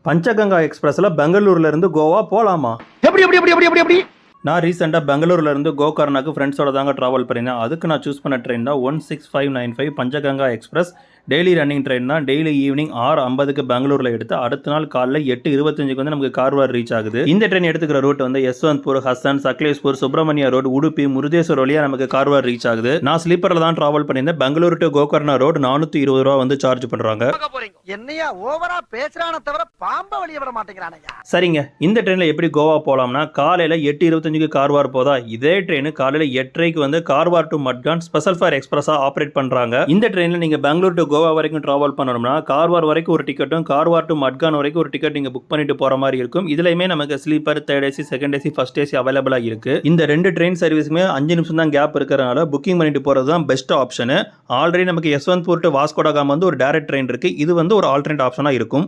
பஞ்சகங்கா எக்ஸ்பிரஸ்ல பெங்களூர்ல இருந்து கோவா போலாமா? எப்படி எப்படி எப்படி எப்படி எப்படி நான் ரீசெண்டாக பெங்களூர்ல இருந்து கோகர்னாக்கு ஃப்ரெண்ட்ஸோட தாங்க ட்ராவல் பண்ணியிருந்தேன். அதுக்கு நான் சூஸ் பண்ண ட்ரெயின் தான் 16595 Panchganga express. Daily running train தான். டெய்லி ஈவினிங் 6:50க்கு பெங்களூரில் எடுத்து அடுத்த நாள் காலைல 8:25க்கு வந்து நமக்கு கார்வார் ரீச் ஆகுது. இந்த ட்ரெயின் எடுத்துக்கிற ரூட் வந்து யஸ்வந்த்பூர், ஹசன், சக்லேஷ்பூர், சுப்பிரமணிய ரோடு, உடுப்பி, முருதேஸ்வர் வழியாக நமக்கு கார்வார் ரீச் ஆகுது. நான் ஸ்லீப்பரில் தான் ட்ராவல் பண்ணியிருந்தேன். பெங்களூர் டு கோகர்னா ரோடு 420 ரூபா வந்து சார்ஜ் பண்ணுறாங்க. என்னையா ஓவரா பேசுறானே தவிர பாம்ப வெளிய விட மாட்டேங்கிறானயா. சரிங்க, இந்த ட்ரெயினில் எப்படி கோவா போகலாம்னா, காலையில் 8:25க்கு கார்வார் போதா. இதே ட்ரெயின் காலையில் 8:30க்கு வந்து Karwar to Madgaon special for எக்ஸ்பிரஸாக ஆப்ரேட் பண்ணுறாங்க. இந்த ட்ரெயினில் நீங்கள் பெங்களூர் டு கோவா வரைக்கும் ட்ராவல் பண்ணணும்னா கார்வார் வரைக்கும் ஒரு டிக்கெட்டும் கார்வார் டு மட்கான் வரைக்கும் ஒரு டிக்கெட் நீங்கள் புக் பண்ணிட்டு போகிற மாதிரி இருக்கும். இதுலையுமே நமக்கு sleeper, third AC, second AC, first AC அவைலபிளாக இருக்குது. இந்த ரெண்டு ட்ரெயின் சர்வீஸுமே 5 நிமிஷம் தான் கேப் இருக்கிறனால புக்கிங் பண்ணிட்டு போகிறது தான் பெஸ்ட் ஆப்ஷனு. ஆல்ரெடி நமக்கு யஸ்வந்த்பூர் டு வாஸ்கோடகாம் வந்து ஒரு டைரக்ட் ட்ரெயின் இருக்குது. இது வந்து ஒரு ஆல்டர்னேட் ஆப்ஷனாக இருக்கும்.